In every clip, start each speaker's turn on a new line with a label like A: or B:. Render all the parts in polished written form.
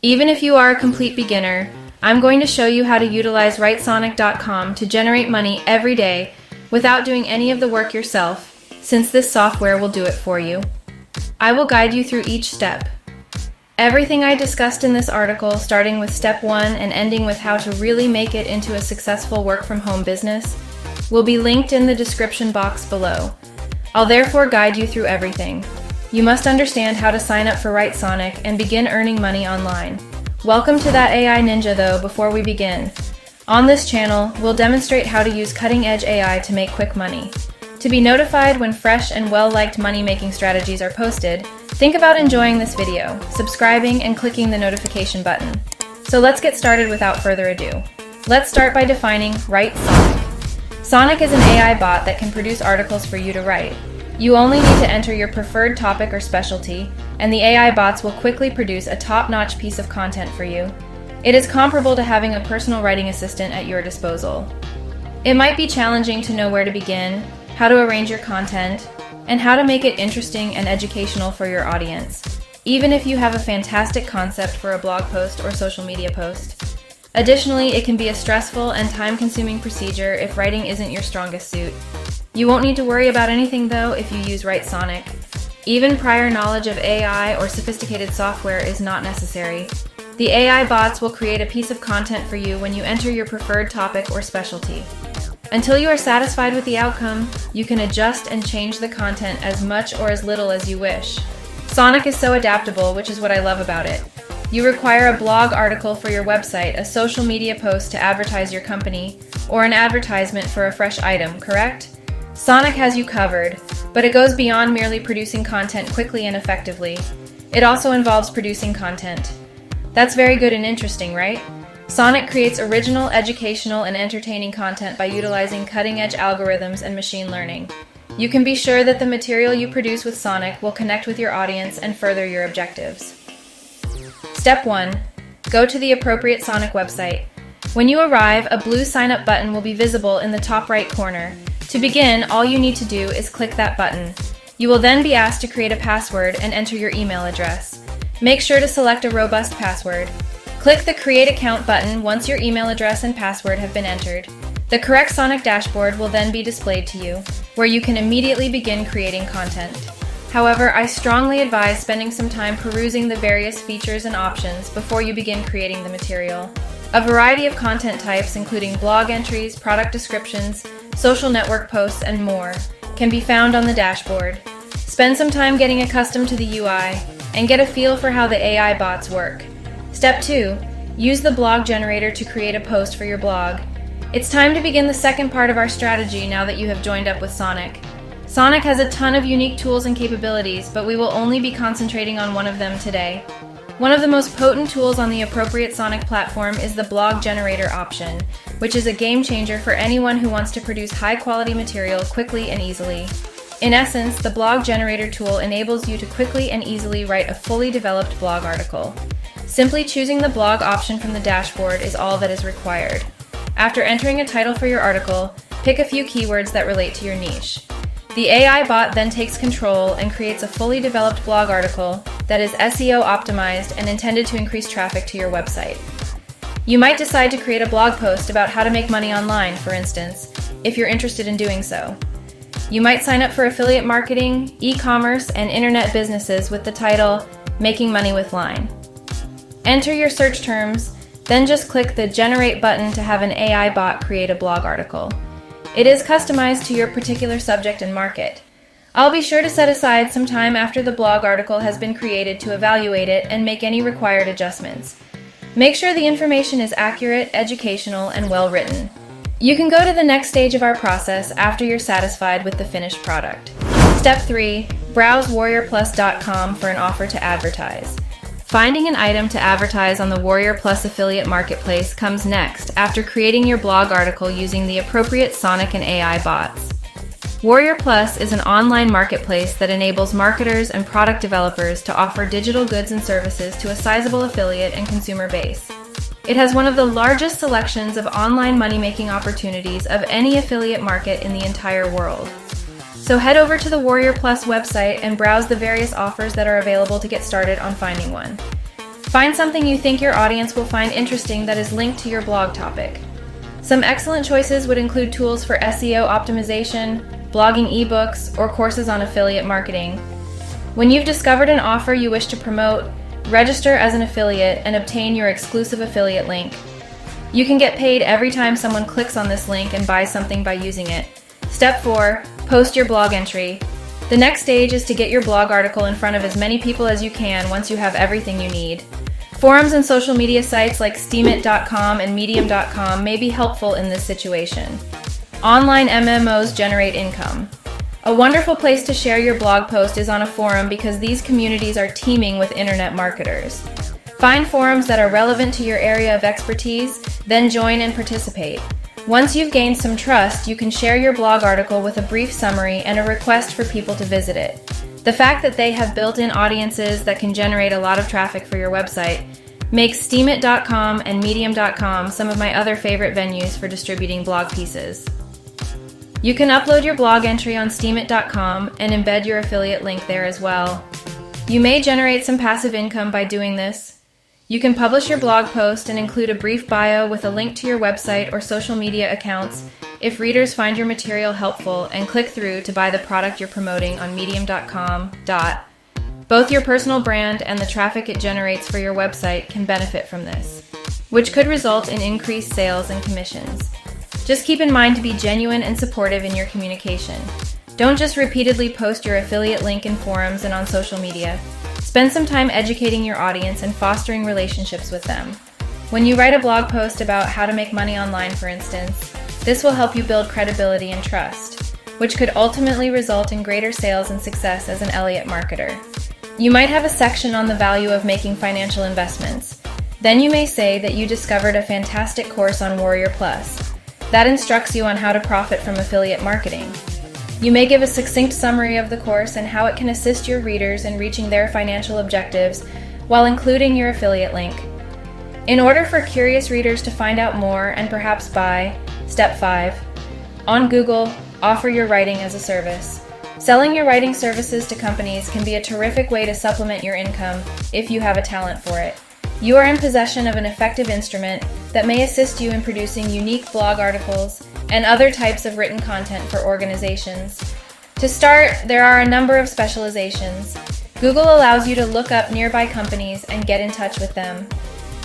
A: Even if you are a complete beginner, I'm going to show you how to utilize writesonic.com to generate money every day without doing any of the work yourself, since this software will do it for you. I will guide you through each step. Everything I discussed in this article, starting with step 1 and ending with how to really make it into a successful work-from-home business, will be linked in the description box below. I'll therefore guide you through everything. You must understand how to sign up for writeSonic and begin earning money online. Welcome to that AI Ninja though before we begin. On this channel, we'll demonstrate how to use cutting-edge AI to make quick money. To be notified when fresh and well-liked money-making strategies are posted, think about enjoying this video, subscribing, and clicking the notification button. So let's get started without further ado. Let's start by defining writeSonic. Sonic is an AI bot that can produce articles for you to write. You only need to enter your preferred topic or specialty, and the AI bots will quickly produce a top-notch piece of content for you. It is comparable to having a personal writing assistant at your disposal. It might be challenging to know where to begin, how to arrange your content, and how to make it interesting and educational for your audience, even if you have a fantastic concept for a blog post or social media post. Additionally, it can be a stressful and time-consuming procedure if writing isn't your strongest suit. You won't need to worry about anything though if you use writeSonic. Even prior knowledge of AI or sophisticated software is not necessary. The AI bots will create a piece of content for you when you enter your preferred topic or specialty. Until you are satisfied with the outcome, you can adjust and change the content as much or as little as you wish. Sonic is so adaptable, which is what I love about it. You require a blog article for your website, a social media post to advertise your company, or an advertisement for a fresh item, correct? Sonic has you covered, but it goes beyond merely producing content quickly and effectively. It also involves producing content. That's very good and interesting, right? Sonic creates original, educational, and entertaining content by utilizing cutting-edge algorithms and machine learning. You can be sure that the material you produce with Sonic will connect with your audience and further your objectives. Step 1. Go to the appropriate Sonic website. When you arrive, a blue sign up button will be visible in the top right corner. To begin, all you need to do is click that button. You will then be asked to create a password and enter your email address. Make sure to select a robust password. Click the Create Account button once your email address and password have been entered. The correct Sonic dashboard will then be displayed to you, where you can immediately begin creating content. However, I strongly advise spending some time perusing the various features and options before you begin creating the material. A variety of content types, including blog entries, product descriptions, social network posts, and more, can be found on the dashboard. Spend some time getting accustomed to the UI and get a feel for how the AI bots work. Step 2. Use the blog generator to create a post for your blog. It's time to begin the second part of our strategy now that you have joined up with Sonic. Sonic has a ton of unique tools and capabilities, but we will only be concentrating on one of them today. One of the most potent tools on the appropriate Sonic platform is the blog generator option, which is a game changer for anyone who wants to produce high-quality material quickly and easily. In essence, the blog generator tool enables you to quickly and easily write a fully developed blog article. Simply choosing the blog option from the dashboard is all that is required. After entering a title for your article, pick a few keywords that relate to your niche. The AI bot then takes control and creates a fully developed blog article that is SEO optimized and intended to increase traffic to your website. You might decide to create a blog post about how to make money online, for instance, if you're interested in doing so. You might sign up for affiliate marketing, e-commerce, and internet businesses with the title, Making Money with Line. Enter your search terms, then just click the Generate button to have an AI bot create a blog article. It is customized to your particular subject and market. I'll be sure to set aside some time after the blog article has been created to evaluate it and make any required adjustments. Make sure the information is accurate, educational, and well written. You can go to the next stage of our process after you're satisfied with the finished product. Step 3. Browse warriorplus.com for an offer to advertise. Finding an item to advertise on the Warrior Plus affiliate marketplace comes next after creating your blog article using the appropriate Sonic and AI bots. Warrior Plus is an online marketplace that enables marketers and product developers to offer digital goods and services to a sizable affiliate and consumer base. It has one of the largest selections of online money-making opportunities of any affiliate market in the entire world. So head over to the Warrior Plus website and browse the various offers that are available to get started on finding one. Find something you think your audience will find interesting that is linked to your blog topic. Some excellent choices would include tools for SEO optimization, blogging ebooks, or courses on affiliate marketing. When you've discovered an offer you wish to promote, register as an affiliate and obtain your exclusive affiliate link. You can get paid every time someone clicks on this link and buys something by using it. Step 4. Post your blog entry. The next stage is to get your blog article in front of as many people as you can once you have everything you need. Forums and social media sites like steemit.com and medium.com may be helpful in this situation. Online MMOs generate income. A wonderful place to share your blog post is on a forum because these communities are teeming with internet marketers. Find forums that are relevant to your area of expertise, then join and participate. Once you've gained some trust, you can share your blog article with a brief summary and a request for people to visit it. The fact that they have built-in audiences that can generate a lot of traffic for your website makes steemit.com and medium.com some of my other favorite venues for distributing blog pieces. You can upload your blog entry on steemit.com and embed your affiliate link there as well. You may generate some passive income by doing this. You can publish your blog post and include a brief bio with a link to your website or social media accounts if readers find your material helpful and click through to buy the product you're promoting on medium.com. Both your personal brand and the traffic it generates for your website can benefit from this, which could result in increased sales and commissions. Just keep in mind to be genuine and supportive in your communication. Don't just repeatedly post your affiliate link in forums and on social media. Spend some time educating your audience and fostering relationships with them. When you write a blog post about how to make money online, for instance, this will help you build credibility and trust, which could ultimately result in greater sales and success as an affiliate marketer. You might have a section on the value of making financial investments. Then you may say that you discovered a fantastic course on Warrior Plus that instructs you on how to profit from affiliate marketing. You may give a succinct summary of the course and how it can assist your readers in reaching their financial objectives while including your affiliate link. In order for curious readers to find out more and perhaps buy, Step 5. On Google, offer your writing as a service. Selling your writing services to companies can be a terrific way to supplement your income if you have a talent for it. You are in possession of an effective instrument that may assist you in producing unique blog articles and other types of written content for organizations. To start, there are a number of specializations. Google allows you to look up nearby companies and get in touch with them.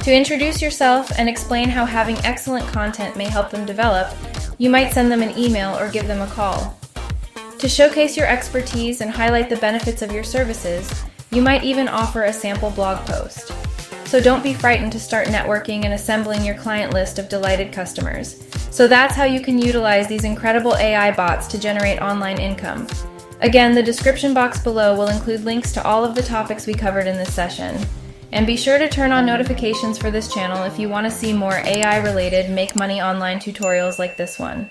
A: To introduce yourself and explain how having excellent content may help them develop, you might send them an email or give them a call. To showcase your expertise and highlight the benefits of your services, you might even offer a sample blog post. So don't be frightened to start networking and assembling your client list of delighted customers. So that's how you can utilize these incredible AI bots to generate online income. Again, the description box below will include links to all of the topics we covered in this session. And be sure to turn on notifications for this channel if you want to see more AI-related make money online tutorials like this one.